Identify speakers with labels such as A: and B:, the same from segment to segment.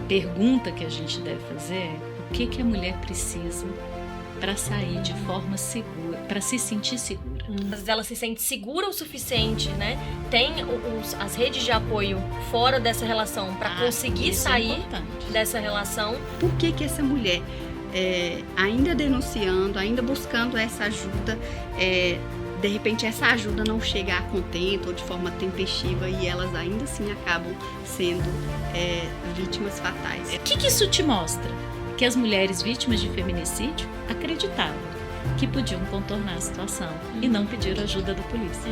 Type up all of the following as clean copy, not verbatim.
A: pergunta que a gente deve fazer é: o que a mulher precisa para sair de forma segura, para se sentir segura?
B: Às vezes ela se sente segura o suficiente, né? Tem as redes de apoio fora dessa relação para conseguir sair dessa relação.
C: Por que essa mulher, ainda denunciando, ainda buscando essa ajuda, de repente essa ajuda não chega a contento ou de forma tempestiva e elas ainda assim acabam sendo vítimas fatais?
A: O que isso te mostra? Que as mulheres vítimas de feminicídio acreditavam que podiam contornar a situação e não pediram ajuda da polícia.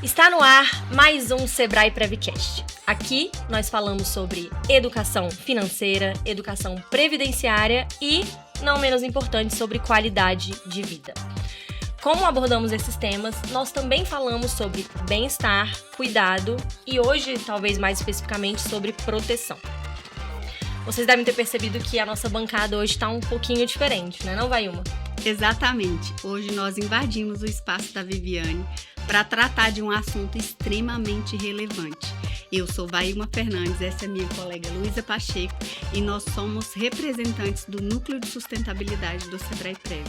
B: Está no ar mais um Sebrae Previcast. Aqui nós falamos sobre educação financeira, educação previdenciária e, não menos importante, sobre qualidade de vida. Como abordamos esses temas, nós também falamos sobre bem-estar, cuidado e hoje, talvez mais especificamente, sobre proteção. Vocês devem ter percebido que a nossa bancada hoje está um pouquinho diferente, né, não, Vailma?
C: Exatamente. Hoje nós invadimos o espaço da Viviane para tratar de um assunto extremamente relevante. Eu sou Vailma Fernandes, essa é minha colega Luísa Pacheco e nós somos representantes do Núcleo de Sustentabilidade do Sebrae Prev.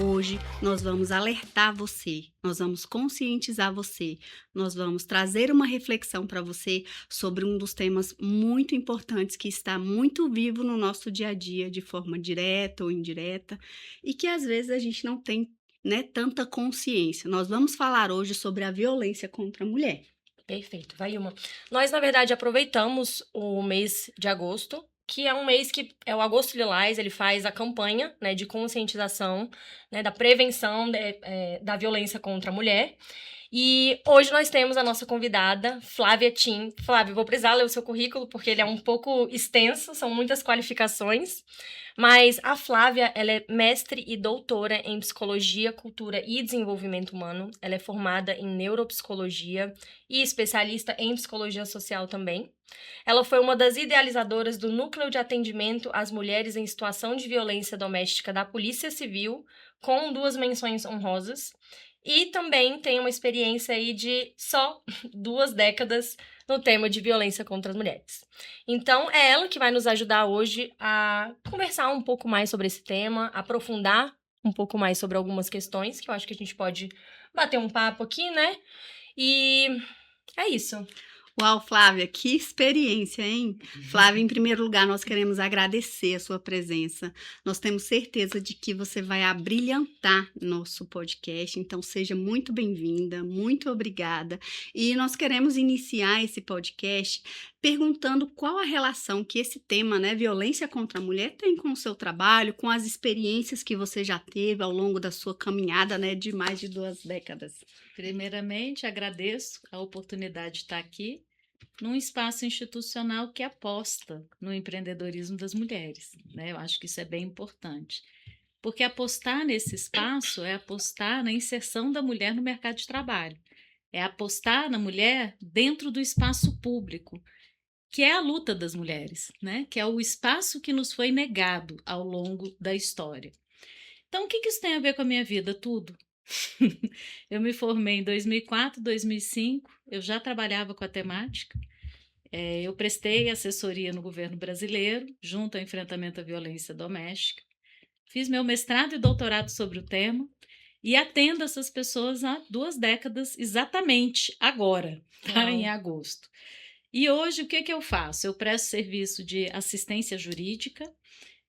C: Hoje nós vamos alertar você, nós vamos conscientizar você, nós vamos trazer uma reflexão para você sobre um dos temas muito importantes que está muito vivo no nosso dia a dia, de forma direta ou indireta, e que às vezes a gente não tem, tanta consciência. Nós vamos falar hoje sobre a violência contra a mulher.
B: Perfeito, Vailma. Nós, na verdade, aproveitamos o mês de agosto, que é um mês que é o Agosto Lilás, ele faz a campanha, né, de conscientização, né, da prevenção da violência contra a mulher. E hoje nós temos a nossa convidada, Flávia Tim. Flávia, vou precisar ler o seu currículo porque ele é um pouco extenso, são muitas qualificações. Mas a Flávia, ela é mestre e doutora em Psicologia, Cultura e Desenvolvimento Humano. Ela é formada em Neuropsicologia e especialista em Psicologia Social também. Ela foi uma das idealizadoras do Núcleo de Atendimento às Mulheres em Situação de Violência Doméstica da Polícia Civil, com 2 menções honrosas. E também tem uma experiência aí de só 2 décadas no tema de violência contra as mulheres. Então, é ela que vai nos ajudar hoje a conversar um pouco mais sobre esse tema, aprofundar um pouco mais sobre algumas questões, que eu acho que a gente pode bater um papo aqui, né? E é isso.
C: Uau, Flávia, que experiência, hein? Flávia, em primeiro lugar, nós queremos agradecer a sua presença. Nós temos certeza de que você vai abrilhantar nosso podcast, então seja muito bem-vinda, muito obrigada. E nós queremos iniciar esse podcast perguntando qual a relação que esse tema, violência contra a mulher, tem com o seu trabalho, com as experiências que você já teve ao longo da sua caminhada, de mais de 2 décadas.
A: Primeiramente, agradeço a oportunidade de estar aqui num espaço institucional que aposta no empreendedorismo das mulheres, né? Eu acho que isso é bem importante, porque apostar nesse espaço é apostar na inserção da mulher no mercado de trabalho, é apostar na mulher dentro do espaço público, que é a luta das mulheres, né? Que é o espaço que nos foi negado ao longo da história. Então, o que isso tem a ver com a minha vida? Tudo. Eu me formei em 2004, 2005, eu já trabalhava com a temática, eu prestei assessoria no governo brasileiro, junto ao enfrentamento à violência doméstica, fiz meu mestrado e doutorado sobre o tema e atendo essas pessoas há 2 décadas exatamente agora, tá? Em agosto. E hoje o que eu faço? Eu presto serviço de assistência jurídica.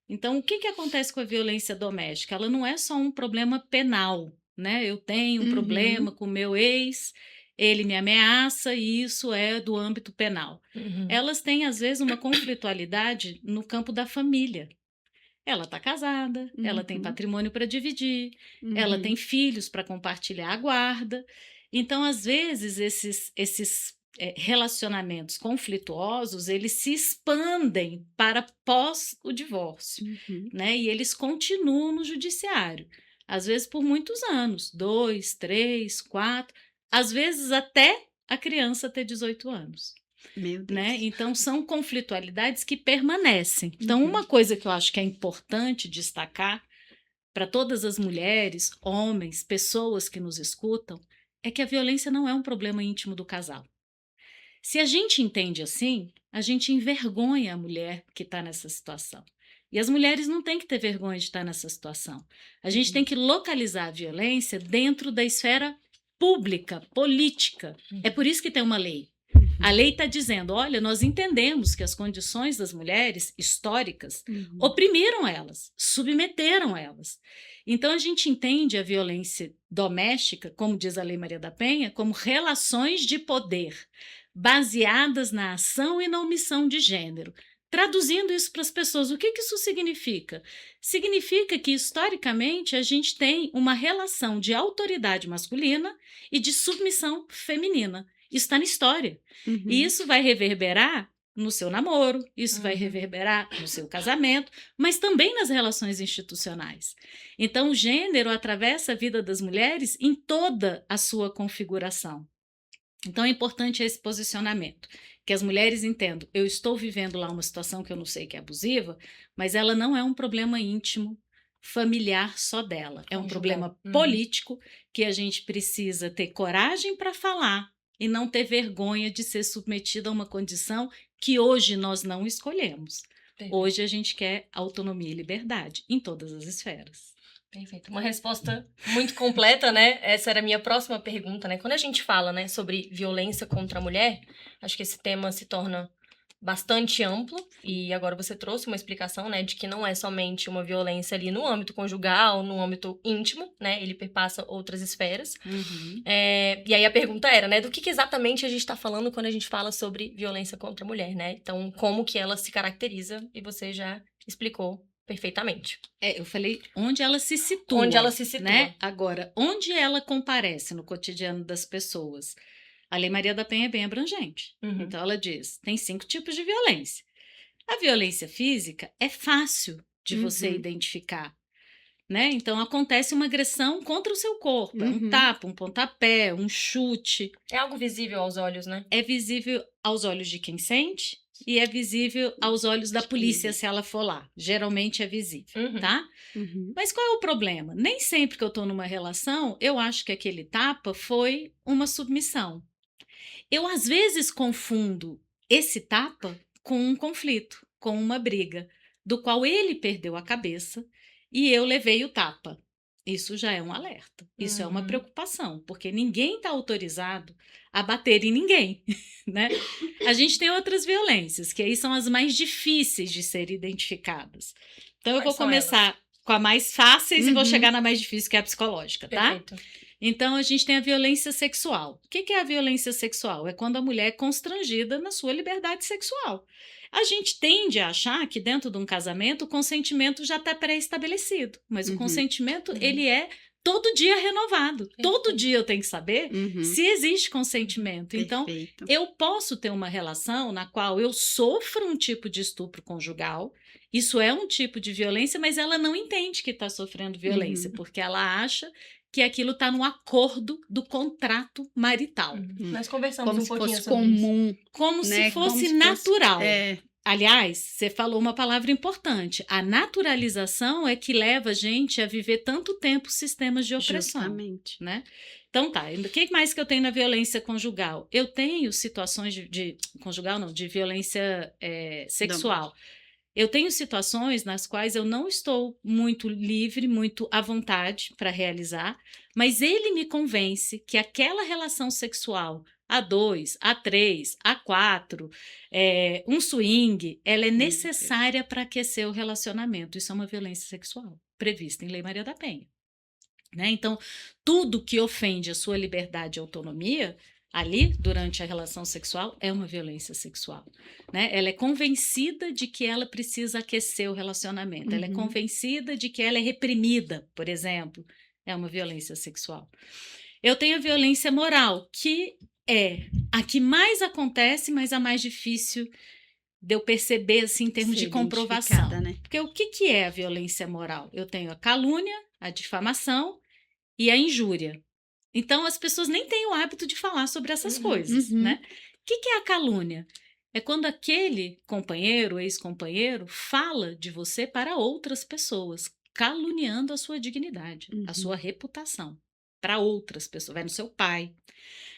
A: Então, o que acontece com a violência doméstica? Ela não é só um problema penal, né? Eu tenho um problema com o meu ex, ele me ameaça e isso é do âmbito penal. Elas têm, às vezes, uma conflitualidade no campo da família. Ela está casada, ela tem patrimônio para dividir, ela tem filhos para compartilhar a guarda. Então, às vezes, esses relacionamentos conflituosos, eles se expandem para pós o divórcio, né? E eles continuam no judiciário. às vezes por muitos anos, 2, 3, 4, às vezes até a criança ter 18 anos.
C: Meu Deus.
A: Né? Então, são conflitualidades que permanecem. Então, uma coisa que eu acho que é importante destacar para todas as mulheres, homens, pessoas que nos escutam, é que a violência não é um problema íntimo do casal. Se a gente entende assim, a gente envergonha a mulher que está nessa situação. E as mulheres não têm que ter vergonha de estar nessa situação. A gente tem que localizar a violência dentro da esfera pública, política. É por isso que tem uma lei. A lei está dizendo, olha, nós entendemos que as condições das mulheres históricas oprimiram elas, submeteram elas. Então, a gente entende a violência doméstica, como diz a Lei Maria da Penha, como relações de poder, baseadas na ação e na omissão de gênero. Traduzindo isso para as pessoas, o que isso significa? Significa que, historicamente, a gente tem uma relação de autoridade masculina e de submissão feminina. Isso está na história. E isso vai reverberar no seu namoro, isso vai reverberar no seu casamento, mas também nas relações institucionais. Então, o gênero atravessa a vida das mulheres em toda a sua configuração. Então, é importante esse posicionamento, que as mulheres entendam, eu estou vivendo lá uma situação que eu não sei que é abusiva, mas ela não é um problema íntimo, familiar só dela. É um problema político que a gente precisa ter coragem para falar, e não ter vergonha de ser submetida a uma condição que hoje nós não escolhemos.
B: Perfeito.
A: Hoje a gente quer autonomia e liberdade em todas as esferas.
B: Perfeito. Uma resposta muito completa, né? Essa era a minha próxima pergunta, né? Quando a gente fala, né, sobre violência contra a mulher, acho que esse tema se torna bastante amplo, e agora você trouxe uma explicação, né, de que não é somente uma violência ali no âmbito conjugal, no âmbito íntimo, né, ele perpassa outras esferas. E aí a pergunta era, né, do que exatamente a gente está falando quando a gente fala sobre violência contra a mulher, né? Então, como que ela se caracteriza, e você já explicou perfeitamente.
A: Eu falei onde ela se situa.
B: Onde ela se situa.
A: Né? Agora, onde ela comparece no cotidiano das pessoas? A Lei Maria da Penha é bem abrangente. Então, ela diz, tem 5 tipos de violência. A violência física é fácil de você identificar. Né? Então, acontece uma agressão contra o seu corpo. É um tapa, um pontapé, um chute.
B: É algo visível aos olhos, né?
A: É visível aos olhos de quem sente e é visível aos olhos da polícia se ela for lá. Geralmente é visível, tá? Mas qual é o problema? Nem sempre que eu estou numa relação, eu acho que aquele tapa foi uma submissão. Eu, às vezes, confundo esse tapa com um conflito, com uma briga, do qual ele perdeu a cabeça e eu levei o tapa. Isso já é um alerta, isso é uma preocupação, porque ninguém está autorizado a bater em ninguém, né? A gente tem outras violências, que aí são as mais difíceis de serem identificadas. Então, eu vou começar com a mais fáceis e vou chegar na mais difícil, que é a psicológica, tá?
B: Perfeito.
A: Então, a gente tem a violência sexual. O que é a violência sexual? É quando a mulher é constrangida na sua liberdade sexual. A gente tende a achar que dentro de um casamento o consentimento já está pré-estabelecido, mas o consentimento ele é todo dia renovado. Todo dia eu tenho que saber se existe consentimento. Então, eu posso ter uma relação na qual eu sofro um tipo de estupro conjugal, isso é um tipo de violência, mas ela não entende que está sofrendo violência, porque ela acha que aquilo está no acordo do contrato marital.
B: Nós conversamos
C: como
B: um pouquinho
C: sobre
B: comum.
C: isso.
A: Como
C: né?
A: se fosse
C: Como se
A: natural.
C: É.
A: Aliás, você falou uma palavra importante. A naturalização é que leva a gente a viver tanto tempo sistemas de opressão.
C: Justamente.
A: Né? Então tá, o que mais que eu tenho na violência conjugal? Eu tenho situações de conjugal não, de violência sexual. Eu tenho situações nas quais eu não estou muito livre, muito à vontade para realizar, mas ele me convence que aquela relação sexual A2, A3, A4, um swing, ela é necessária para aquecer o relacionamento. Isso é uma violência sexual prevista em Lei Maria da Penha. Né? Então, tudo que ofende a sua liberdade e autonomia ali, durante a relação sexual, é uma violência sexual. Né? Ela é convencida de que ela precisa aquecer o relacionamento. Ela é convencida de que ela é reprimida, por exemplo. É uma violência sexual. Eu tenho a violência moral, que é a que mais acontece, mas a mais difícil de eu perceber assim, em termos de comprovação.
C: Né?
A: Porque o que é a violência moral? Eu tenho a calúnia, a difamação e a injúria. Então, as pessoas nem têm o hábito de falar sobre essas coisas, né? O que é a calúnia? É quando aquele companheiro, ex-companheiro, fala de você para outras pessoas, caluniando a sua dignidade, a sua reputação, para outras pessoas. Vai no seu pai,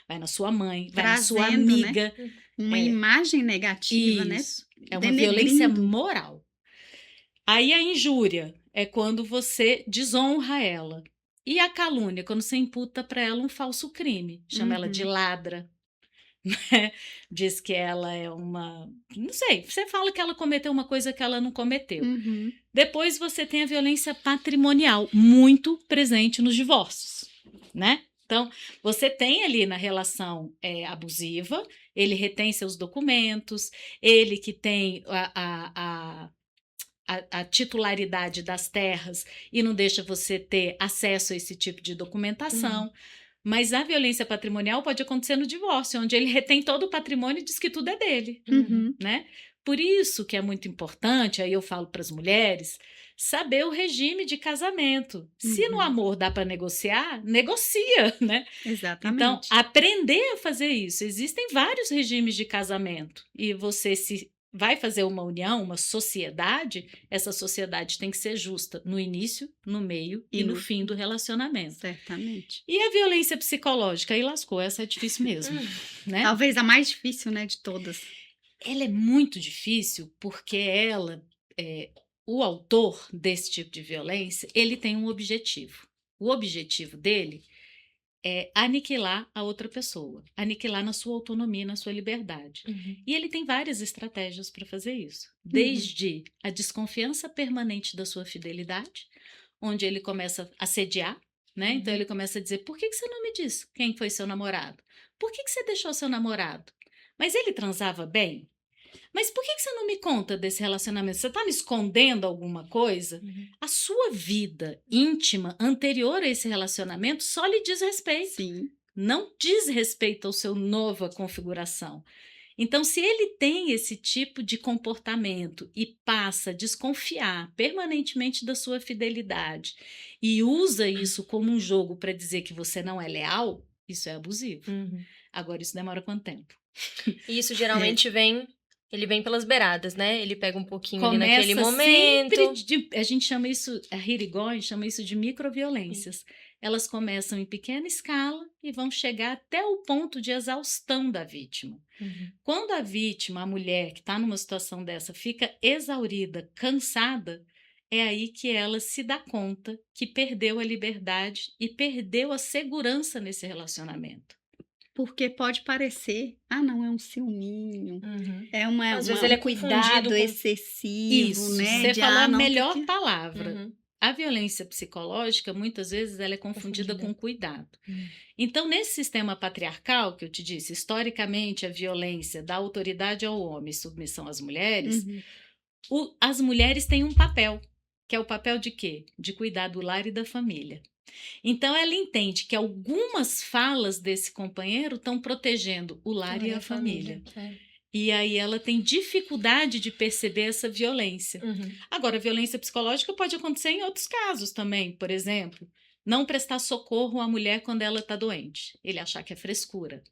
A: vai na sua mãe, vai na sua amiga.
C: Né? Uma imagem negativa,
A: Isso.
C: né?
A: É uma violência moral. Aí a injúria é quando você desonra ela. E a calúnia, quando você imputa para ela um falso crime. Chama ela de ladra. Né? Diz que ela é uma... Não sei, você fala que ela cometeu uma coisa que ela não cometeu. Depois você tem a violência patrimonial, muito presente nos divórcios, né? Então, você tem ali na relação abusiva, ele retém seus documentos, ele que tem a titularidade das terras e não deixa você ter acesso a esse tipo de documentação. Mas a violência patrimonial pode acontecer no divórcio, onde ele retém todo o patrimônio e diz que tudo é dele, né? Por isso que é muito importante, aí eu falo para as mulheres, saber o regime de casamento. Se no amor dá para negociar, negocia, né?
C: Exatamente.
A: Então, aprender a fazer isso. Existem vários regimes de casamento e você se vai fazer uma união, uma sociedade, essa sociedade tem que ser justa no início, no meio e no fim do relacionamento.
C: Certamente.
A: E a violência psicológica? Aí lascou, essa é difícil mesmo, né?
C: Talvez a mais difícil, né, de todas.
A: Ela é muito difícil porque o autor desse tipo de violência, ele tem um objetivo. O objetivo dele é aniquilar a outra pessoa, aniquilar na sua autonomia, na sua liberdade. E ele tem várias estratégias para fazer isso. Desde a desconfiança permanente da sua fidelidade, onde ele começa a assediar, né? Então ele começa a dizer, por que você não me diz quem foi seu namorado? Por que você deixou seu namorado? Mas ele transava bem? Mas por que você não me conta desse relacionamento? Você está me escondendo alguma coisa? A sua vida íntima anterior a esse relacionamento só lhe diz respeito.
C: Sim.
A: Não diz respeito ao seu nova configuração. Então, se ele tem esse tipo de comportamento e passa a desconfiar permanentemente da sua fidelidade e usa isso como um jogo para dizer que você não é leal, isso é abusivo. Agora, isso demora quanto tempo?
B: E isso geralmente ele vem pelas beiradas, né? Ele pega um pouquinho
A: Começa
B: ali naquele momento.
A: a gente chama isso, a Hirigoi chama isso de microviolências. Elas começam em pequena escala e vão chegar até o ponto de exaustão da vítima. Quando a vítima, a mulher que está numa situação dessa, fica exaurida, cansada, é aí que ela se dá conta que perdeu a liberdade e perdeu a segurança nesse relacionamento.
C: Porque pode parecer, não, é um ciúminho, é
B: Às vezes ele é
C: cuidado excessivo,
A: isso,
C: né?
A: Você falou a melhor palavra. A violência psicológica, muitas vezes, ela é confundida com cuidado. Então, nesse sistema patriarcal que eu te disse, historicamente, a violência da autoridade ao homem e submissão às mulheres, as mulheres têm um papel, que é o papel de quê? De cuidar do lar e da família. Então, ela entende que algumas falas desse companheiro estão protegendo o lar e a família. E aí ela tem dificuldade de perceber essa violência. Agora, a violência psicológica pode acontecer em outros casos também. Por exemplo, não prestar socorro à mulher quando ela está doente. Ele achar que é frescura.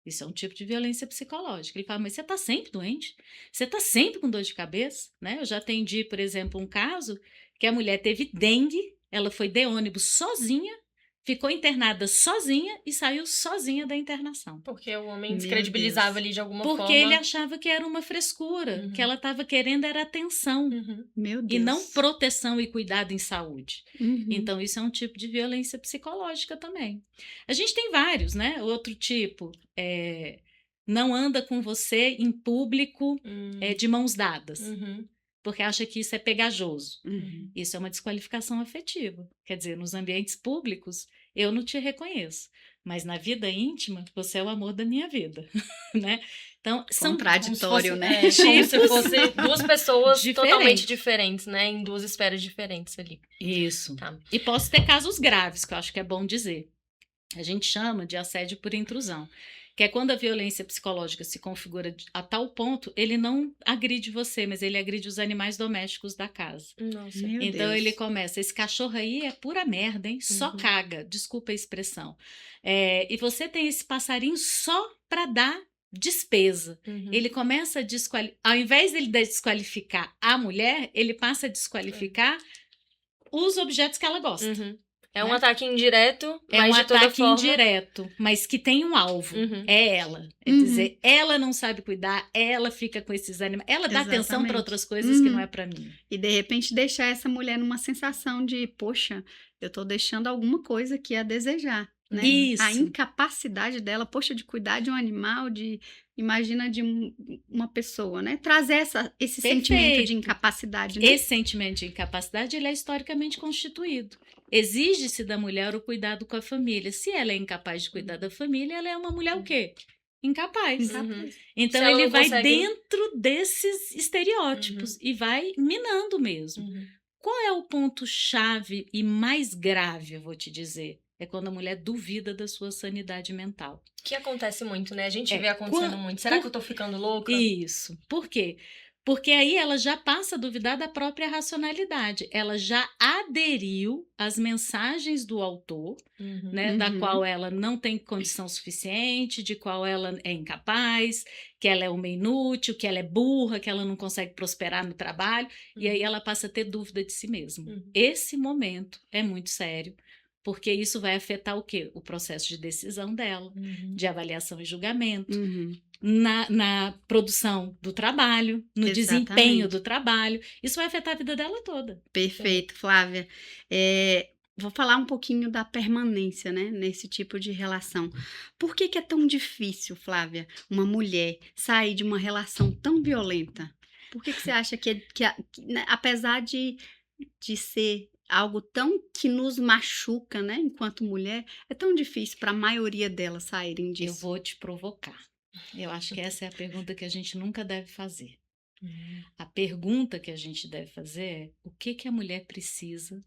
A: Isso é um tipo de violência psicológica. Ele fala, mas você está sempre doente? Você está sempre com dor de cabeça? Né? Eu já atendi, por exemplo, um caso que a mulher teve dengue, ela foi de ônibus sozinha, ficou internada sozinha e saiu sozinha da internação.
B: Porque o homem descredibilizava ali de alguma forma.
A: Porque ele achava que era uma frescura, que ela estava querendo era atenção.
C: Meu Deus.
A: E não proteção e cuidado em saúde. Então, isso é um tipo de violência psicológica também. A gente tem vários, né? Outro tipo, não anda com você em público de mãos dadas. Porque acha que isso é pegajoso. Isso é uma desqualificação afetiva. Quer dizer, nos ambientes públicos, eu não te reconheço. Mas na vida íntima, você é o amor da minha vida. Né? Então, são
C: contraditório, né?
B: Como se fosse duas pessoas totalmente diferentes, né? Em duas esferas diferentes ali.
A: Isso.
B: Tá.
A: E posso ter casos graves, que eu acho que é bom dizer. A gente chama de assédio por intrusão. que é quando a violência psicológica se configura a tal ponto, ele não agride você, mas ele agride os animais domésticos da casa.
B: Nossa.
C: Meu
A: Então
C: Deus.
A: ele começa, esse cachorro aí é pura merda, hein? Só caga, desculpa a expressão. E você tem esse passarinho só para dar despesa. Ele começa a desqualificar, ao invés dele desqualificar a mulher, ele passa a desqualificar os objetos que ela gosta.
B: É um
A: né?
B: ataque indireto,
A: É
B: mas
A: um
B: de toda
A: ataque
B: forma...
A: indireto, mas que tem um alvo. É ela. É dizer, ela não sabe cuidar, ela fica com esses animais, ela dá atenção
C: Exatamente.
A: para outras coisas que não é para mim.
C: E de repente deixar essa mulher numa sensação de, poxa, eu tô deixando alguma coisa que a desejar, né?
A: Isso.
C: A incapacidade dela, poxa, de cuidar de um animal, imagina de uma pessoa, né? Trazer esse sentimento de incapacidade, né?
A: Esse sentimento de incapacidade, ele é historicamente constituído. Exige-se da mulher o cuidado com a família. Se ela é incapaz de cuidar da família, ela é uma mulher o quê? Incapaz. Então
B: Se ela
A: ele
B: não
A: vai
B: consegue-
A: dentro desses estereótipos e vai minando mesmo. Qual é o ponto-chave e mais grave, eu vou te dizer? É quando a mulher duvida da sua sanidade mental.
B: Que acontece muito, né? A gente
A: É,
B: vê acontecendo
A: quan-
B: muito. Será
A: por-
B: que eu tô ficando louca?
A: Isso. Por quê? Porque aí ela já passa a duvidar da própria racionalidade. Ela já aderiu às mensagens do autor, né, da qual ela não tem condição suficiente, de qual ela é incapaz, que ela é uma inútil, que ela é burra, que ela não consegue prosperar no trabalho. E aí ela passa a ter dúvida de si mesma. Esse momento é muito sério. Porque isso vai afetar o quê? O processo de decisão dela, de avaliação e julgamento, na produção do trabalho, no
C: Exatamente.
A: desempenho do trabalho. Isso vai afetar a vida dela toda.
C: Perfeito, Flávia. Vou falar um pouquinho da permanência, né, nesse tipo de relação. Por que é tão difícil, Flávia, uma mulher sair de uma relação tão violenta? Por que você acha que né, apesar de ser algo tão que nos machuca, né, enquanto mulher, é tão difícil para a maioria delas saírem
A: Eu
C: disso?
A: vou te provocar. Eu acho que essa é a pergunta que a gente nunca deve fazer. A pergunta que a gente deve fazer é: o que a mulher precisa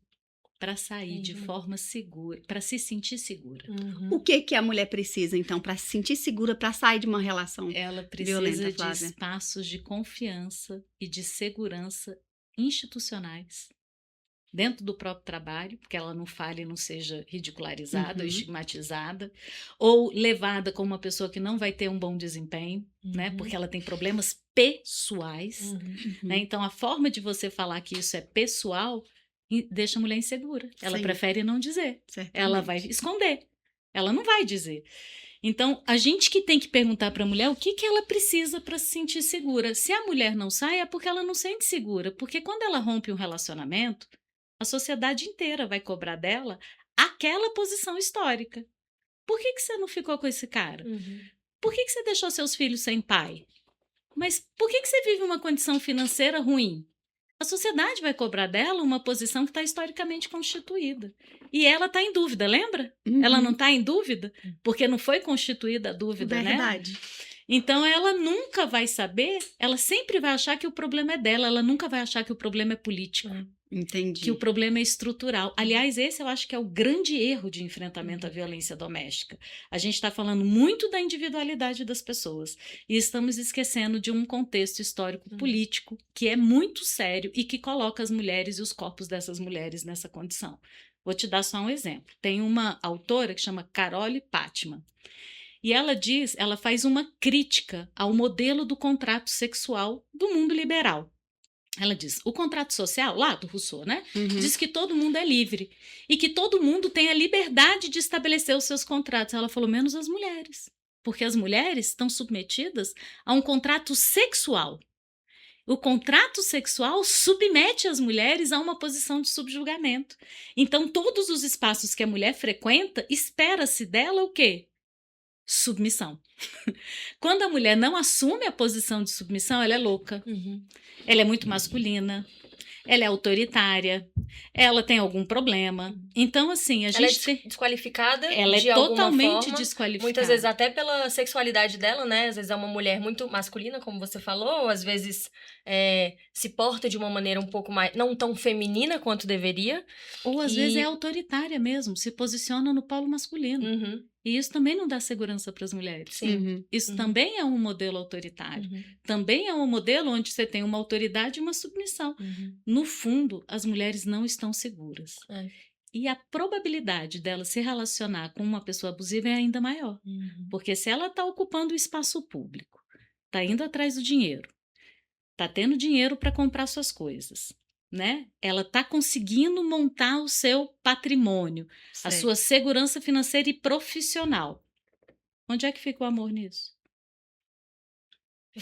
A: para sair de forma segura, para se sentir segura?
C: O que a mulher precisa, então, para se sentir segura, para sair de uma relação?
A: Ela precisa
C: violenta,
A: de
C: Flávia.
A: espaços de confiança e de segurança institucionais dentro do próprio trabalho, porque ela não fale e não seja ridicularizada ou estigmatizada, ou levada como uma pessoa que não vai ter um bom desempenho, né, porque ela tem problemas pessoais, né? Então a forma de você falar que isso é pessoal deixa a mulher insegura. Ela
C: Sim.
A: prefere não dizer.
C: Certamente.
A: Ela vai esconder. Ela não vai dizer. Então, a gente que tem que perguntar para a mulher o que ela precisa para se sentir segura. Se a mulher não sai, é porque ela não se sente segura. Porque quando ela rompe um relacionamento, a sociedade inteira vai cobrar dela aquela posição histórica. Por que você não ficou com esse cara? Por que você deixou seus filhos sem pai? Mas por que você vive uma condição financeira ruim? A sociedade vai cobrar dela uma posição que está historicamente constituída. E ela está em dúvida, lembra? Ela não está em dúvida, porque não foi constituída a dúvida, né?
C: Verdade.
A: Então, ela nunca vai saber, ela sempre vai achar que o problema é dela, ela nunca vai achar que o problema é político,
C: Entendi.
A: que o problema é estrutural. Aliás, esse eu acho que é o grande erro de enfrentamento à violência doméstica. A gente está falando muito da individualidade das pessoas e estamos esquecendo de um contexto histórico político que é muito sério e que coloca as mulheres e os corpos dessas mulheres nessa condição. Vou te dar só um exemplo. Tem uma autora que chama Carole Pattman. E ela faz uma crítica ao modelo do contrato sexual do mundo liberal. Ela diz, o contrato social, lá do Rousseau, né? Diz que todo mundo é livre e que todo mundo tem a liberdade de estabelecer os seus contratos. Ela falou, menos as mulheres, porque as mulheres estão submetidas a um contrato sexual. O contrato sexual submete as mulheres a uma posição de subjugamento. Então, todos os espaços que a mulher frequenta, espera-se dela o quê? Submissão. Quando a mulher não assume a posição de submissão, ela é louca. Ela é muito masculina. Ela é autoritária. Ela tem algum problema. Então, assim,
B: Ela é desqualificada
A: ela
B: de
A: é
B: alguma
A: totalmente
B: forma.
A: desqualificada.
B: Muitas vezes até pela sexualidade dela, né? Às vezes é uma mulher muito masculina, como você falou. Ou às vezes se porta de uma maneira um pouco mais... não tão feminina quanto deveria.
A: Ou às vezes é autoritária mesmo. Se posiciona no polo masculino. E isso também não dá segurança para as mulheres.
B: Sim.
C: Uhum.
A: Isso
B: Uhum.
A: também é um modelo autoritário.
B: Uhum.
A: Também é um modelo onde você tem uma autoridade e uma submissão.
B: Uhum.
A: No fundo, as mulheres não estão seguras.
B: É.
A: E a probabilidade dela se relacionar com uma pessoa abusiva é ainda maior.
B: Uhum.
A: Porque se ela está ocupando o espaço público, está indo atrás do dinheiro, está tendo dinheiro para comprar suas coisas, né? Ela está conseguindo montar o seu patrimônio, a
C: Certo.
A: sua segurança financeira e profissional. Onde é que fica o amor nisso?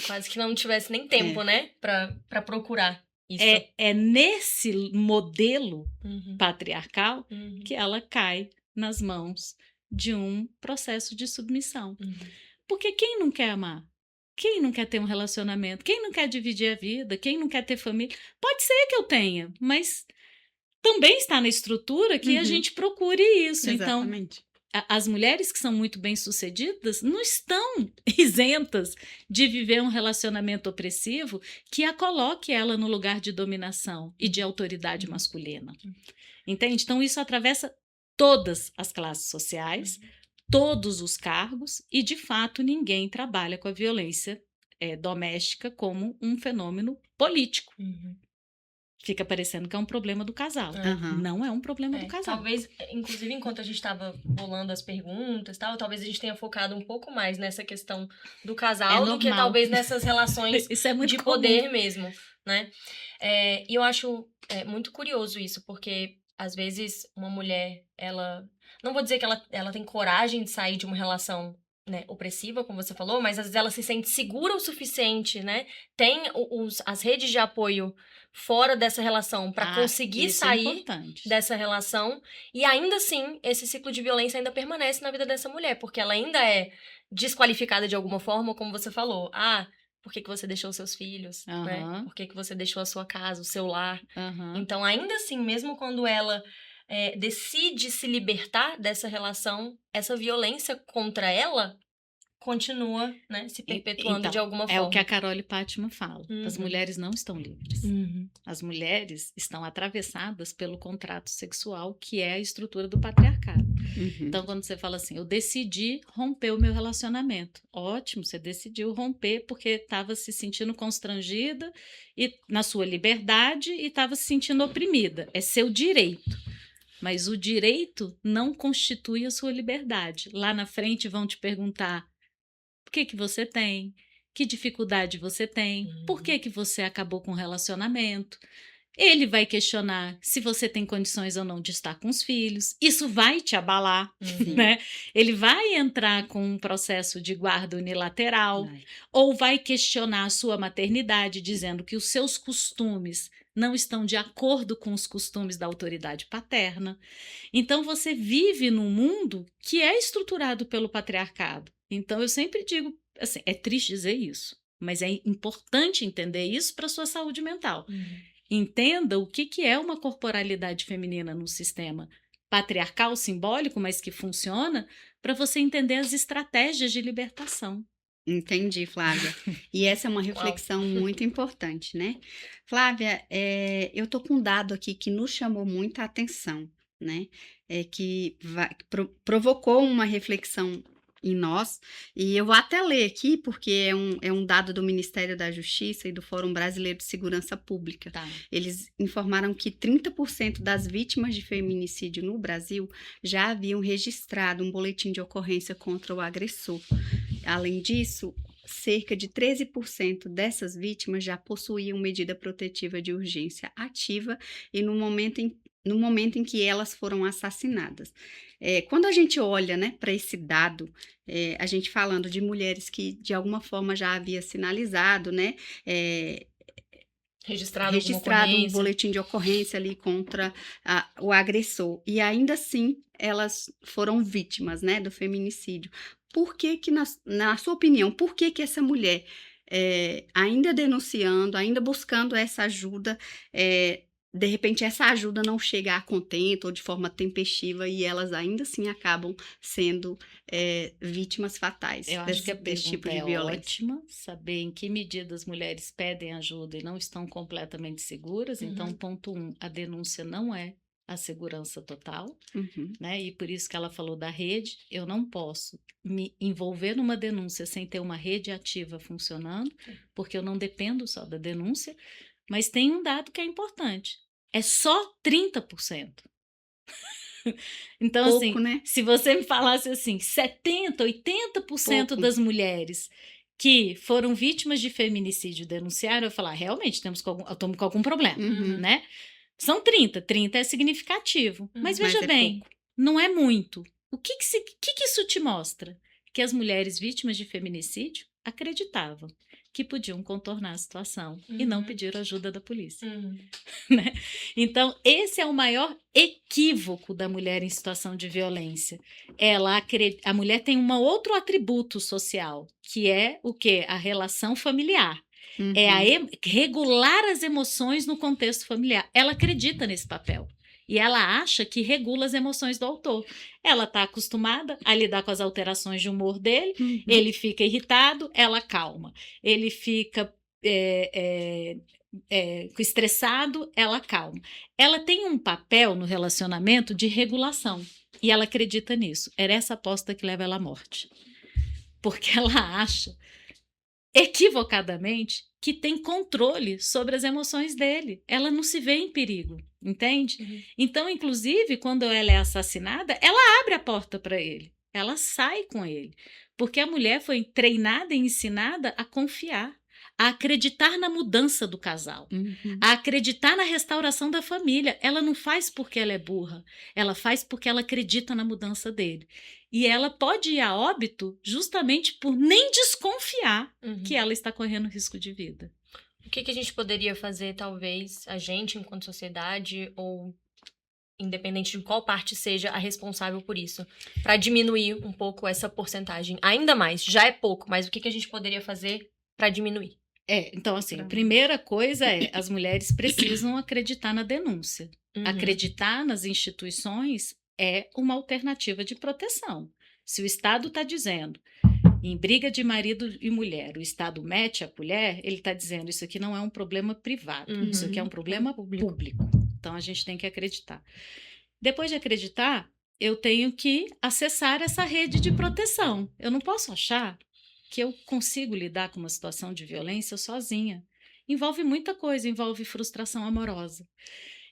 B: Quase que não tivesse nem tempo, né? Pra procurar isso.
A: É nesse modelo
B: Uhum.
A: patriarcal
B: Uhum.
A: que ela cai nas mãos de um processo de submissão.
B: Uhum.
A: Porque quem não quer amar? Quem não quer ter um relacionamento? Quem não quer dividir a vida? Quem não quer ter família? Pode ser que eu tenha, mas também está na estrutura que a
C: Uhum.
A: gente procure isso. Então,
C: Exatamente.
A: as mulheres que são muito bem-sucedidas não estão isentas de viver um relacionamento opressivo que a coloque ela no lugar de dominação e de autoridade masculina. Entende? Então, isso atravessa todas as classes sociais, todos os cargos, e, de fato, ninguém trabalha com a violência doméstica como um fenômeno político.
B: Uhum.
A: Fica parecendo que é um problema do casal.
C: Aham.
A: Não é um problema do casal.
B: Talvez, inclusive, enquanto a gente estava bolando as perguntas e tal, talvez a gente tenha focado um pouco mais nessa questão do casal do que
A: normal.
B: talvez nessas relações
A: Isso é muito
B: de
A: comum.
B: poder mesmo, né? E eu acho muito curioso isso, porque às vezes uma mulher, ela... Não vou dizer que ela tem coragem de sair de uma relação, né, opressiva, como você falou, mas às vezes ela se sente segura o suficiente, né? Tem as redes de apoio fora dessa relação para conseguir
A: isso é
B: sair
A: importante.
B: dessa relação, e ainda assim esse ciclo de violência ainda permanece na vida dessa mulher, porque ela ainda é desqualificada de alguma forma, como você falou. Por que você deixou seus filhos, né?
A: Aham.
B: Por que você deixou a sua casa, o seu lar?
A: Aham.
B: Então, ainda assim, mesmo quando ela decide se libertar dessa relação, essa violência contra ela continua, né, se perpetuando
A: Então,
B: de alguma
A: é
B: forma.
A: o que a Carole Pátima fala. As
B: Uhum.
A: mulheres não estão livres.
B: Uhum.
A: As mulheres estão atravessadas pelo contrato sexual, que é a estrutura do patriarcado.
C: Uhum.
A: Então, quando você fala assim, eu decidi romper o meu relacionamento. Ótimo, você decidiu romper porque estava se sentindo constrangida e na sua liberdade e estava se sentindo oprimida. É seu direito. Mas o direito não constitui a sua liberdade. Lá na frente vão te perguntar o que você tem, que dificuldade você tem, por que você acabou com o relacionamento. Ele vai questionar se você tem condições ou não de estar com os filhos. Isso vai te abalar, né? Ele vai entrar com um processo de guarda unilateral, ou vai questionar a sua maternidade, dizendo que os seus costumes não estão de acordo com os costumes da autoridade paterna. Então, você vive num mundo que é estruturado pelo patriarcado. Então, eu sempre digo, assim, é triste dizer isso, mas é importante entender isso para a sua saúde mental. Entenda o que é uma corporalidade feminina no sistema patriarcal, simbólico, mas que funciona, para você entender as estratégias de libertação.
C: Entendi, Flávia. E essa é uma reflexão muito importante, né? Flávia, eu tô com um dado aqui que nos chamou muita atenção, né? Que provocou uma reflexão em nós, e eu vou até ler aqui, porque é um dado do Ministério da Justiça e do Fórum Brasileiro de Segurança Pública.
A: Tá.
C: Eles informaram que 30% das vítimas de feminicídio no Brasil já haviam registrado um boletim de ocorrência contra o agressor. Além disso, cerca de 13% dessas vítimas já possuíam medida protetiva de urgência ativa e no momento em que elas foram assassinadas. Quando a gente olha, né, para esse dado, a gente falando de mulheres que de alguma forma já havia sinalizado, né,
B: registrado
C: um boletim de ocorrência ali contra o agressor, e ainda assim elas foram vítimas, né, do feminicídio. Por que na sua opinião, por que essa mulher, ainda denunciando, ainda buscando essa ajuda, de repente essa ajuda não chega a contento ou de forma tempestiva e elas ainda assim acabam sendo vítimas fatais
A: Eu acho que a
C: desse tipo
A: pergunta
C: de
A: é
C: violência?
A: ótima, saber em que medida as mulheres pedem ajuda e não estão completamente seguras. Então, ponto 1, a denúncia não é a segurança total,
C: Uhum.
A: né? E por isso que ela falou da rede. Eu não posso me envolver numa denúncia sem ter uma rede ativa funcionando, porque eu não dependo só da denúncia. Mas tem um dado que é importante: é só 30%. Então,
C: Pouco,
A: assim,
C: né?
A: se você me falasse assim, 70, 80%
C: Pouco.
A: das mulheres que foram vítimas de feminicídio denunciaram, eu ia falar, realmente, estamos com algum problema,
C: Uhum.
A: né? São 30 é significativo. Mas
C: Mas
A: veja
C: é
A: bem,
C: pouco.
A: não é muito. O que que isso te mostra? Que as mulheres vítimas de feminicídio acreditavam que podiam contornar a situação e não pediram ajuda da polícia. Né? Então, esse é o maior equívoco da mulher em situação de violência. A mulher tem um outro atributo social, que é o quê? A relação familiar.
C: Uhum.
A: Regular as emoções no contexto familiar. Ela acredita nesse papel. E ela acha que regula as emoções do autor. Ela está acostumada a lidar com as alterações de humor dele,
C: Uhum.
A: ele fica irritado, ela calma. Ele fica estressado, ela calma. Ela tem um papel no relacionamento de regulação. E ela acredita nisso. Era essa aposta que leva ela à morte. Porque ela acha, equivocadamente, que tem controle sobre as emoções dele. Ela não se vê em perigo, entende? Então, inclusive, quando ela é assassinada, ela abre a porta para ele. Ela sai com ele. Porque a mulher foi treinada e ensinada a confiar, a acreditar na mudança do casal, a acreditar na restauração da família. Ela não faz porque ela é burra, ela faz porque ela acredita na mudança dele. E ela pode ir a óbito justamente por nem desconfiar que ela está correndo risco de vida.
B: O que a gente poderia fazer, talvez, a gente, enquanto sociedade, ou independente de qual parte seja a responsável por isso, para diminuir um pouco essa porcentagem? Ainda mais, já é pouco, mas o que a gente poderia fazer para diminuir?
A: Então, assim, a primeira coisa é as mulheres precisam acreditar na denúncia. Acreditar nas instituições é uma alternativa de proteção. Se o Estado está dizendo, em briga de marido e mulher, o Estado mete a colher, ele está dizendo, isso aqui não é um problema privado, isso aqui é um problema público. Então, a gente tem que acreditar. Depois de acreditar, eu tenho que acessar essa rede de proteção. Eu não posso achar que eu consigo lidar com uma situação de violência sozinha. Envolve muita coisa, envolve frustração amorosa,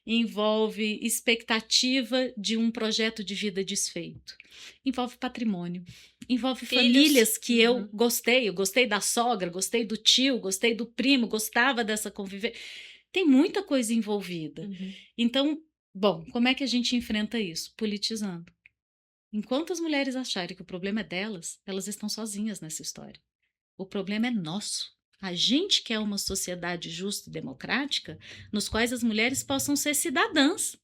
A: envolve expectativa de um projeto de vida desfeito, envolve patrimônio, envolve famílias que eu gostei da sogra, gostei do tio, gostei do primo, gostava dessa convivência. Tem muita coisa envolvida. Então, bom, como é que a gente enfrenta isso? Politizando. Enquanto as mulheres acharem que o problema é delas, elas estão sozinhas nessa história. O problema é nosso. A gente quer uma sociedade justa e democrática, nos quais as mulheres possam ser cidadãs,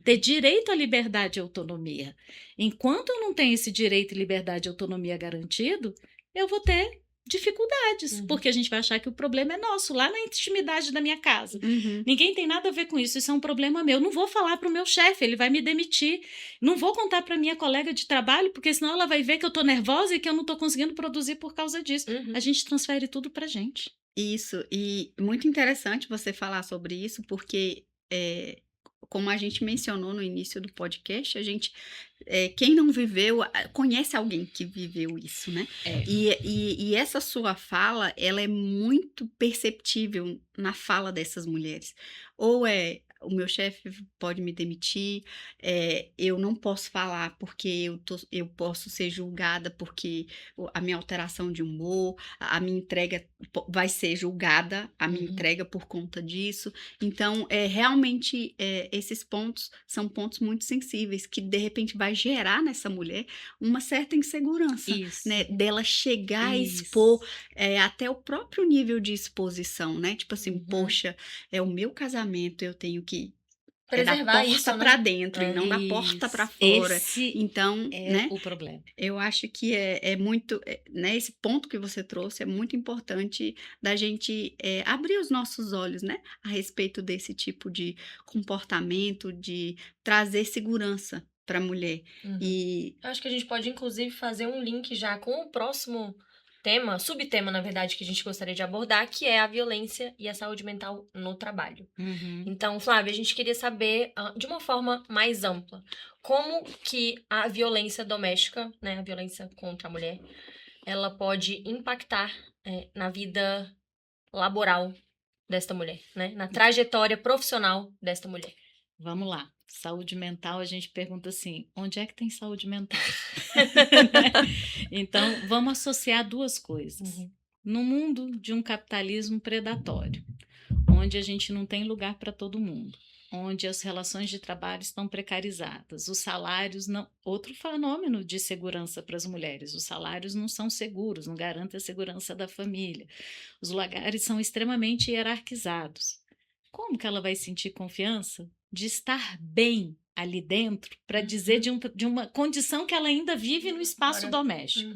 A: ter direito à liberdade e autonomia. Enquanto eu não tenho esse direito, liberdade e autonomia garantido, eu vou ter dificuldades, porque a gente vai achar que o problema é nosso, lá na intimidade da minha casa. Ninguém tem nada a ver com isso, isso é um problema meu. Não vou falar para o meu chefe, ele vai me demitir. Não vou contar para minha colega de trabalho, porque senão ela vai ver que eu estou nervosa e que eu não estou conseguindo produzir por causa disso. A gente transfere tudo para a gente.
C: Isso, e muito interessante você falar sobre isso, porque como a gente mencionou no início do podcast, quem não viveu, conhece alguém que viveu isso, né? E essa sua fala, ela é muito perceptível na fala dessas mulheres. Ou o meu chefe pode me demitir, eu não posso falar porque eu posso ser julgada porque a minha alteração de humor, a minha entrega vai ser julgada, a minha entrega por conta disso. Então, realmente, esses pontos são pontos muito sensíveis que, de repente, vai gerar nessa mulher uma certa insegurança, né? Dela chegar a expor até o próprio nível de exposição, né? Tipo assim, poxa, é o meu casamento, eu tenho que
B: preservar
C: da porta para dentro e não da porta para fora. Então, né,
A: o problema.
C: Eu acho que é muito, né, esse ponto que você trouxe é muito importante da gente abrir os nossos olhos, né, a respeito desse tipo de comportamento, de trazer segurança para a mulher.
B: Eu acho que a gente pode, inclusive, fazer um link já com o próximo subtema, na verdade, que a gente gostaria de abordar, que é a violência e a saúde mental no trabalho.
A: Uhum.
B: Então, Flávia, a gente queria saber, de uma forma mais ampla, como que a violência doméstica, né, a violência contra a mulher, ela pode impactar na vida laboral desta mulher, né, na trajetória profissional desta mulher.
A: Vamos lá. Saúde mental, a gente pergunta assim, onde é que tem saúde mental? Então, vamos associar duas coisas.
B: Uhum.
A: No mundo de um capitalismo predatório, onde a gente não tem lugar para todo mundo, onde as relações de trabalho estão precarizadas, os salários não... Outro fenômeno de segurança para as mulheres, os salários não são seguros, não garantem a segurança da família, os lugares são extremamente hierarquizados. Como que ela vai sentir confiança de estar bem ali dentro para dizer de uma condição que ela ainda vive no espaço doméstico?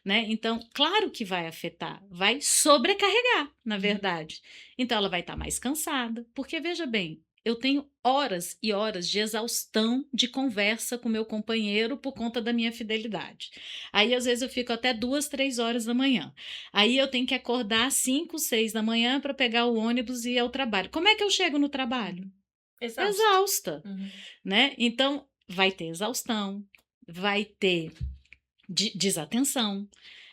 A: Né? Então, claro que vai afetar, vai sobrecarregar, na verdade. Então, ela vai estar mais cansada, porque, veja bem, eu tenho horas e horas de exaustão de conversa com meu companheiro por conta da minha fidelidade. Aí, às vezes, eu fico até 2, 3 horas da manhã. Aí, eu tenho que acordar às 5, 6 da manhã para pegar o ônibus e ir ao trabalho. Como é que eu chego no trabalho? Exausta. Né? Então, vai ter exaustão, vai ter desatenção,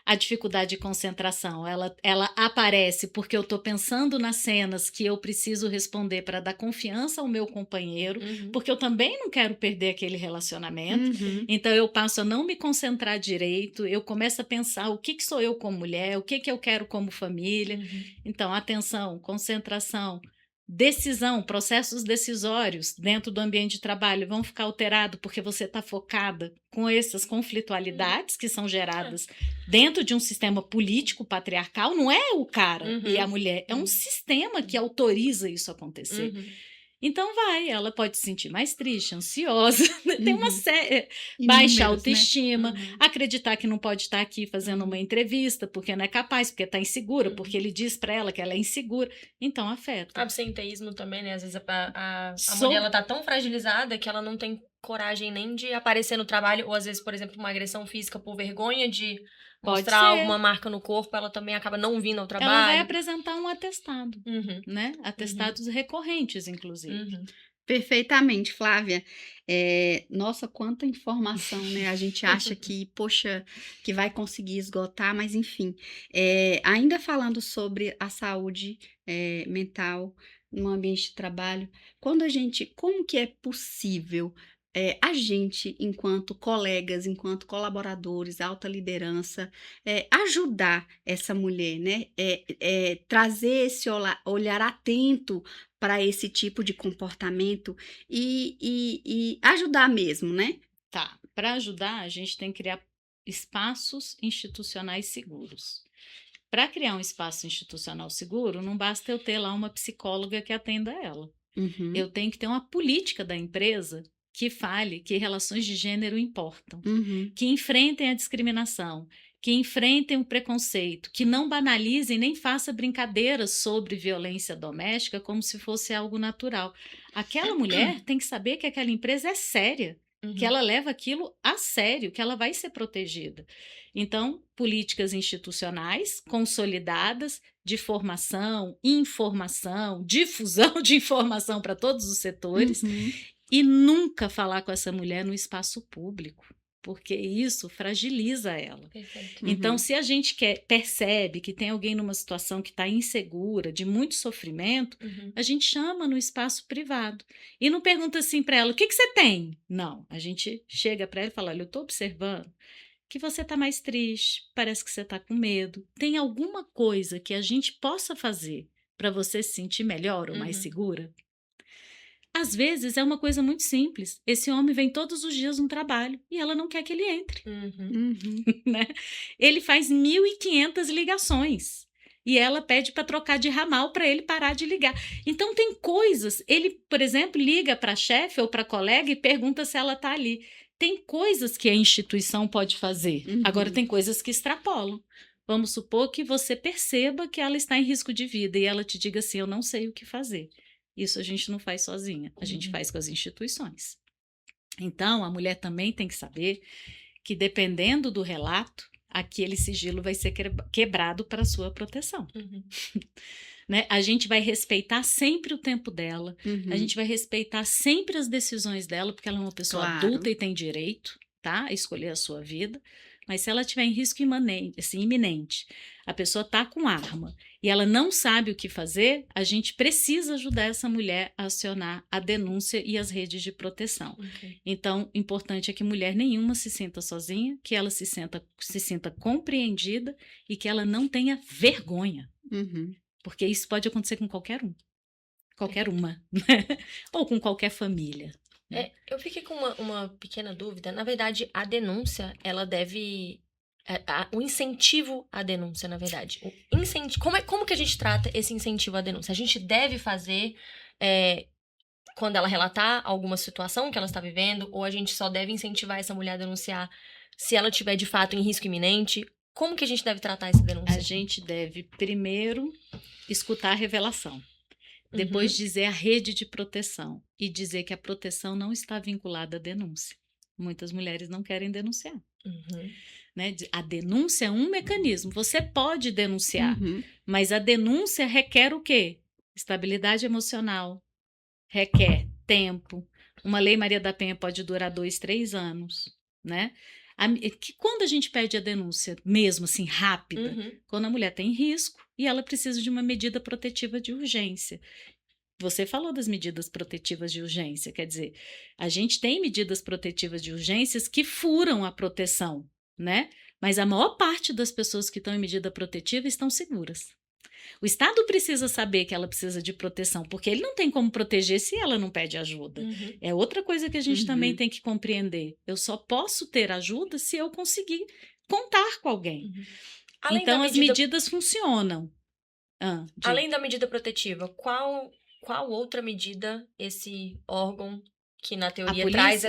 A: a dificuldade de concentração, ela aparece porque eu estou pensando nas cenas que eu preciso responder para dar confiança ao meu companheiro, porque eu também não quero perder aquele relacionamento, então eu passo a não me concentrar direito, eu começo a pensar o que sou eu como mulher, o que eu quero como família, então atenção, concentração, decisão, processos decisórios dentro do ambiente de trabalho vão ficar alterados porque você está focada com essas conflitualidades que são geradas dentro de um sistema político patriarcal. Não é o cara e a mulher, é um sistema que autoriza isso acontecer. Então ela pode se sentir mais triste, ansiosa, tem uma série, baixa autoestima, né? Acreditar que não pode estar aqui fazendo uma entrevista porque não é capaz, porque está insegura, porque ele diz para ela que ela é insegura, então afeta.
B: Absenteísmo também, né? Às vezes a mulher ela tá tão fragilizada que ela não tem coragem nem de aparecer no trabalho, ou às vezes, por exemplo, uma agressão física por vergonha de mostrar alguma marca no corpo, ela também acaba não vindo ao trabalho.
A: Ela vai apresentar um atestado, né? Atestados recorrentes, inclusive.
C: Perfeitamente, Flávia. Nossa, quanta informação, né? A gente acha que, poxa, que vai conseguir esgotar, mas enfim. Ainda falando sobre a saúde mental no ambiente de trabalho, como que é possível a gente, enquanto colegas, enquanto colaboradores, alta liderança, ajudar essa mulher, né? Trazer esse olhar atento para esse tipo de comportamento e ajudar mesmo, né?
A: Tá, para ajudar, a gente tem que criar espaços institucionais seguros. Para criar um espaço institucional seguro, não basta eu ter lá uma psicóloga que atenda ela. Eu tenho que ter uma política da empresa que fale que relações de gênero importam, que enfrentem a discriminação, que enfrentem o preconceito, que não banalizem nem façam brincadeiras sobre violência doméstica como se fosse algo natural. Aquela mulher tem que saber que aquela empresa é séria, que ela leva aquilo a sério, que ela vai ser protegida. Então, políticas institucionais consolidadas de formação, informação, difusão de informação para todos os setores, e nunca falar com essa mulher no espaço público, porque isso fragiliza ela.
B: Perfeito.
A: Então, se a gente percebe que tem alguém numa situação que está insegura, de muito sofrimento, a gente chama no espaço privado. E não pergunta assim para ela, o que você tem? Não, a gente chega para ela e fala, olha, eu estou observando que você está mais triste, parece que você está com medo. Tem alguma coisa que a gente possa fazer para você se sentir melhor ou mais segura? Às vezes é uma coisa muito simples. Esse homem vem todos os dias no trabalho e ela não quer que ele entre. Né? Ele faz 1.500 ligações e ela pede para trocar de ramal para ele parar de ligar. Então tem coisas, ele, por exemplo, liga para a chefe ou para a colega e pergunta se ela está ali. Tem coisas que a instituição pode fazer. Agora tem coisas que extrapolam. Vamos supor que você perceba que ela está em risco de vida e ela te diga assim, eu não sei o que fazer. Isso a gente não faz sozinha, a gente faz com as instituições. Então, a mulher também tem que saber que, dependendo do relato, aquele sigilo vai ser quebrado para sua proteção.
B: Uhum.
A: Né? A gente vai respeitar sempre o tempo dela,
C: Uhum.
A: a gente vai respeitar sempre as decisões dela, porque ela é uma pessoa
C: Claro.
A: adulta e tem direito, tá, a escolher a sua vida. Mas se ela tiver em risco iminente, assim, iminente, a pessoa tá com arma e ela não sabe o que fazer, a gente precisa ajudar essa mulher a acionar a denúncia e as redes de proteção.
B: Ok.
A: Então, importante é que mulher nenhuma se sinta sozinha, que ela se sinta compreendida e que ela não tenha vergonha.
C: Uhum.
A: Porque isso pode acontecer com qualquer um. Qualquer uma. Ou com qualquer família.
B: Eu fiquei com uma pequena dúvida. Na verdade, a denúncia, ela deve... o incentivo à denúncia, na verdade. Como que a gente trata esse incentivo à denúncia? A gente deve fazer quando ela relatar alguma situação que ela está vivendo, ou a gente só deve incentivar essa mulher a denunciar se ela tiver, de fato, em risco iminente? Como que a gente deve tratar essa denúncia?
A: A gente deve, primeiro, escutar a revelação. Depois dizer a rede de proteção. E dizer que a proteção não está vinculada à denúncia. Muitas mulheres não querem denunciar.
B: Uhum.
A: Né? A denúncia é um mecanismo. Você pode denunciar,
C: Uhum.
A: mas a denúncia requer o quê? Estabilidade emocional, requer tempo. Uma lei Maria da Penha pode durar 2, 3 anos, né? Quando a gente pede a denúncia, mesmo assim, rápida,
B: Uhum.
A: quando a mulher tem risco e ela precisa de uma medida protetiva de urgência. Você falou das medidas protetivas de urgência, quer dizer, a gente tem medidas protetivas de urgências que furam a proteção, né? Mas a maior parte das pessoas que estão em medida protetiva estão seguras. O Estado precisa saber que ela precisa de proteção, porque ele não tem como proteger se ela não pede ajuda.
B: Uhum.
A: É outra coisa que a gente
C: Uhum.
A: também tem que compreender. Eu só posso ter ajuda se eu conseguir contar com alguém.
B: Uhum. Além
A: Então,
B: da
A: as medidas funcionam.
B: Além da medida protetiva, qual outra medida esse órgão que na teoria traz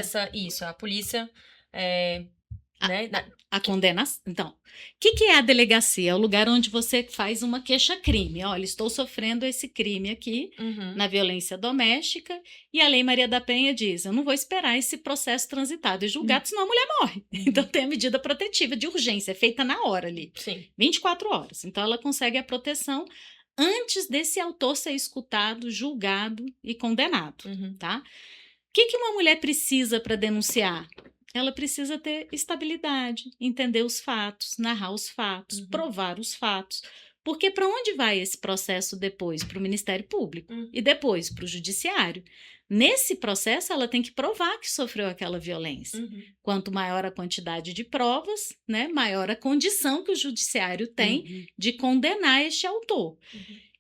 B: a polícia, né?
A: A condenação. Então, o que é a delegacia? É o lugar onde você faz uma queixa-crime. Olha, estou sofrendo esse crime aqui
B: Uhum.
A: na violência doméstica e a Lei Maria da Penha diz, eu não vou esperar esse processo transitado e julgado, senão a mulher morre. Então, tem a medida protetiva de urgência, feita na hora ali.
B: Sim.
A: 24 horas. Então, ela consegue a proteção antes desse autor ser escutado, julgado e condenado,
B: Uhum.
A: tá? O que uma mulher precisa para denunciar? Ela precisa ter estabilidade, entender os fatos, narrar os fatos, provar os fatos. Porque para onde vai esse processo depois? Para o Ministério Público e depois para o Judiciário. Nesse processo, ela tem que provar que sofreu aquela violência.
B: Uhum.
A: Quanto maior a quantidade de provas, né, maior a condição que o Judiciário tem de condenar este autor.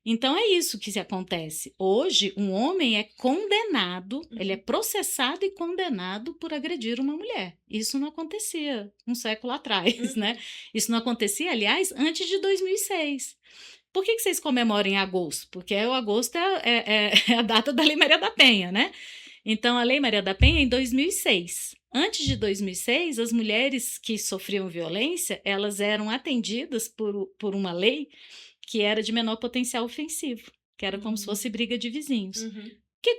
A: Então, é isso que acontece. Hoje, um homem é condenado, ele é processado e condenado por agredir uma mulher. Isso não acontecia um século atrás, né? Isso não acontecia, aliás, antes de 2006. Por que vocês comemoram em agosto? Porque o agosto é a data da Lei Maria da Penha, né? Então, a Lei Maria da Penha é em 2006. Antes de 2006, as mulheres que sofriam violência, elas eram atendidas por uma lei que era de menor potencial ofensivo, que era como se fosse briga de vizinhos.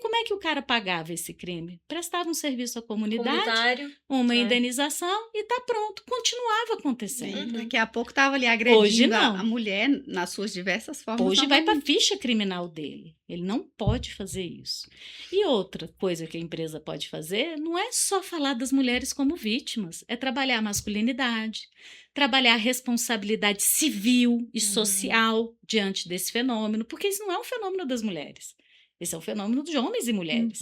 A: Como é que o cara pagava esse crime? Prestava um serviço à comunidade, uma indenização e tá pronto. Continuava acontecendo.
C: Daqui a pouco estava ali agredindo
A: Hoje não.
C: a mulher nas suas diversas formas.
A: Hoje vai para a ficha criminal dele. Ele não pode fazer isso. E outra coisa que a empresa pode fazer não é só falar das mulheres como vítimas, é trabalhar a masculinidade, trabalhar a responsabilidade civil e social diante desse fenômeno, porque isso não é um fenômeno das mulheres. Esse é um fenômeno de homens e mulheres.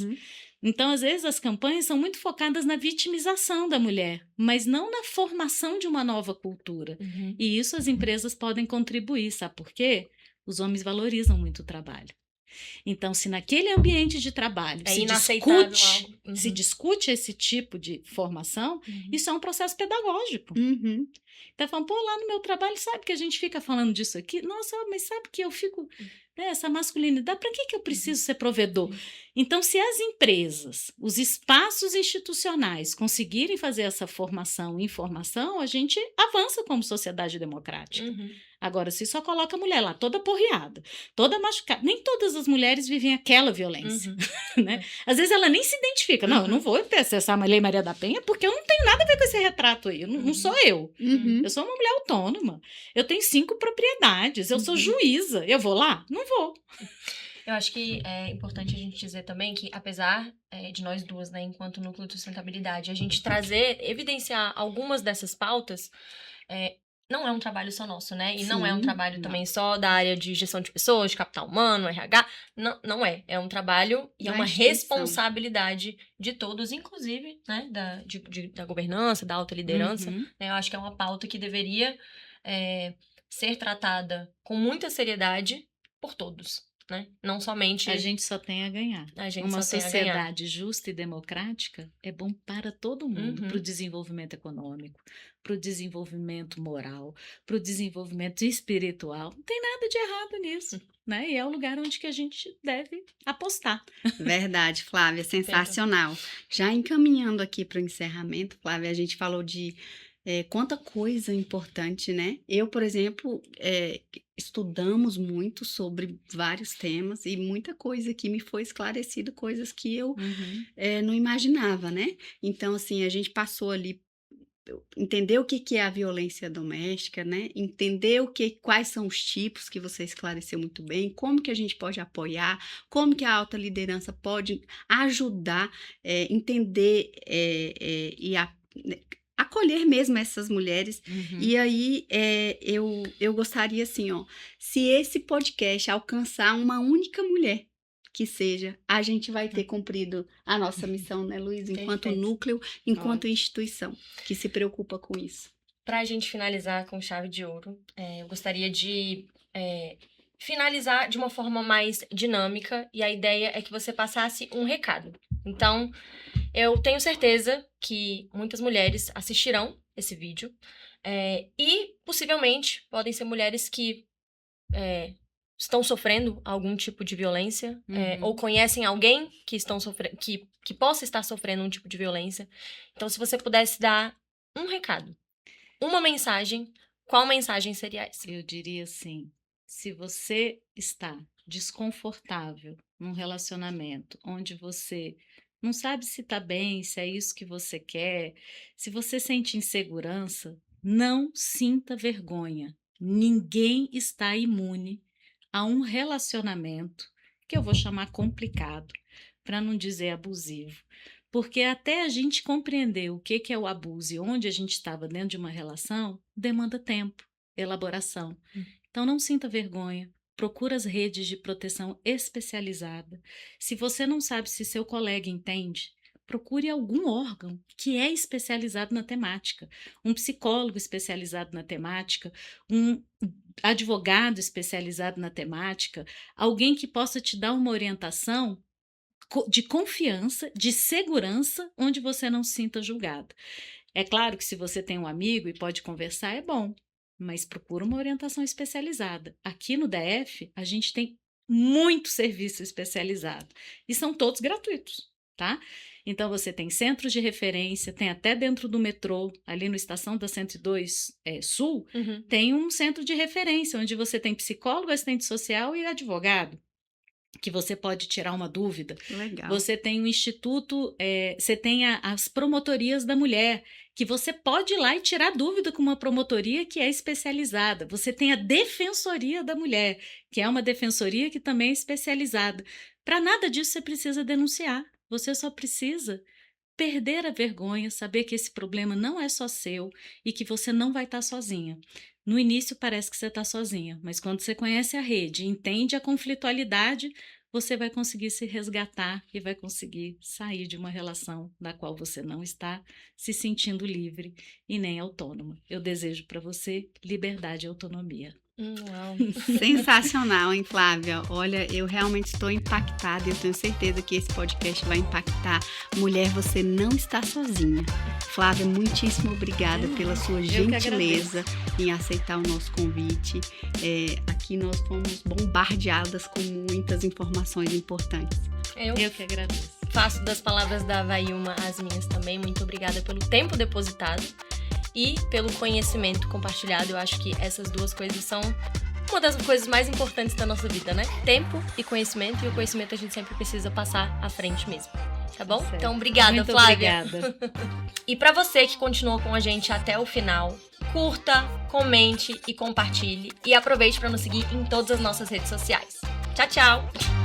A: Então, às vezes, as campanhas são muito focadas na vitimização da mulher, mas não na formação de uma nova cultura. E isso as empresas podem contribuir, sabe por quê? Os homens valorizam muito o trabalho. Então, se naquele ambiente de trabalho se discute esse tipo de formação, isso é um processo pedagógico. Então, falando, pô, lá no meu trabalho, sabe que a gente fica falando disso aqui? Nossa, mas sabe que eu fico né, essa masculinidade, para que eu preciso ser provedor? Então, se as empresas, os espaços institucionais conseguirem fazer essa formação e informação, a gente avança como sociedade democrática. Agora, se só coloca a mulher lá toda porreada, toda machucada, nem todas as mulheres vivem aquela violência, né? Às vezes ela nem se identifica. Não, eu não vou acessar a Lei Maria da Penha porque eu não tenho nada a ver com esse retrato aí. Não sou eu. Eu sou uma mulher autônoma. Eu tenho 5 propriedades. Eu sou juíza. Eu vou lá? Não vou.
B: Eu acho que é importante a gente dizer também que, apesar de nós duas, né, enquanto núcleo de sustentabilidade, a gente evidenciar algumas dessas pautas, não é um trabalho só nosso, né? E não é um trabalho também só da área de gestão de pessoas, de capital humano, RH. Não é. É um trabalho e é uma responsabilidade de todos, inclusive, né, da governança, da alta liderança. Né? Eu acho que é uma pauta que deveria ser tratada com muita seriedade por todos. Né? Não somente...
A: A gente só tem a ganhar. Uma sociedade justa e democrática é bom para todo mundo, para o desenvolvimento econômico, para o desenvolvimento moral, para o desenvolvimento espiritual. Não tem nada de errado nisso, né? E é o lugar onde que a gente deve apostar.
C: Verdade, Flávia, sensacional. Já encaminhando aqui para o encerramento, Flávia, a gente falou de quanta coisa importante, né? Eu, por exemplo, estudamos muito sobre vários temas e muita coisa que me foi esclarecida, coisas que eu não imaginava, né? Então, assim, a gente passou ali, entender o que é a violência doméstica, né? Entender quais são os tipos que você esclareceu muito bem, como que a gente pode apoiar, como que a alta liderança pode ajudar, entender e acolher mesmo essas mulheres. E aí, eu gostaria assim, ó, se esse podcast alcançar uma única mulher, que seja, a gente vai ter cumprido a nossa missão, né, Luiz? Enquanto núcleo, enquanto instituição, que se preocupa com isso.
B: Para a gente finalizar com chave de ouro, eu gostaria de finalizar de uma forma mais dinâmica, e a ideia é que você passasse um recado. Então, eu tenho certeza que muitas mulheres assistirão esse vídeo e, possivelmente, podem ser mulheres que estão sofrendo algum tipo de violência ou conhecem alguém que possa estar sofrendo um tipo de violência. Então, se você pudesse dar um recado, uma mensagem, qual mensagem seria essa?
A: Eu diria assim, se você está desconfortável num relacionamento onde você não sabe se está bem, se é isso que você quer, se você sente insegurança, não sinta vergonha. Ninguém está imune a um relacionamento que eu vou chamar complicado, para não dizer abusivo. Porque até a gente compreender o que é o abuso e onde a gente estava dentro de uma relação, demanda tempo, elaboração. Então não sinta vergonha. Procura as redes de proteção especializada. Se você não sabe se seu colega entende, procure algum órgão que é especializado na temática. Um psicólogo especializado na temática, um advogado especializado na temática, alguém que possa te dar uma orientação de confiança, de segurança, onde você não se sinta julgado. É claro que se você tem um amigo e pode conversar, é bom, mas procura uma orientação especializada. Aqui no DF, a gente tem muito serviço especializado e são todos gratuitos, tá? Então, você tem centros de referência, tem até dentro do metrô, ali no Estação da 102 Sul, tem um centro de referência, onde você tem psicólogo, assistente social e advogado, que você pode tirar uma dúvida.
C: Legal.
A: Você tem um instituto, você tem as promotorias da mulher, que você pode ir lá e tirar dúvida com uma promotoria que é especializada. Você tem a Defensoria da Mulher, que é uma defensoria que também é especializada. Para nada disso você precisa denunciar. Você só precisa perder a vergonha, saber que esse problema não é só seu e que você não vai estar sozinha. No início parece que você está sozinha, mas quando você conhece a rede, entende a conflitualidade, você vai conseguir se resgatar e vai conseguir sair de uma relação da qual você não está se sentindo livre e nem autônoma. Eu desejo para você liberdade e autonomia.
B: Uau.
C: Sensacional, hein, Flávia? Olha, eu realmente estou impactada. Eu tenho certeza que esse podcast vai impactar. Mulher, você não está sozinha. Flávia, muitíssimo obrigada pela sua gentileza em aceitar o nosso convite. Aqui nós fomos bombardeadas com muitas informações importantes.
B: Eu
A: que agradeço.
B: Faço das palavras da Vailma as minhas também. Muito obrigada pelo tempo depositado e pelo conhecimento compartilhado. Eu acho que essas duas coisas são uma das coisas mais importantes da nossa vida, né? Tempo e conhecimento, e o conhecimento a gente sempre precisa passar à frente mesmo. Tá bom?
A: Certo.
B: Então, obrigada,
A: Muito
B: Flávia.
A: Obrigada.
B: E para você que continuou com a gente até o final, curta, comente e compartilhe. E aproveite para nos seguir em todas as nossas redes sociais. Tchau, tchau!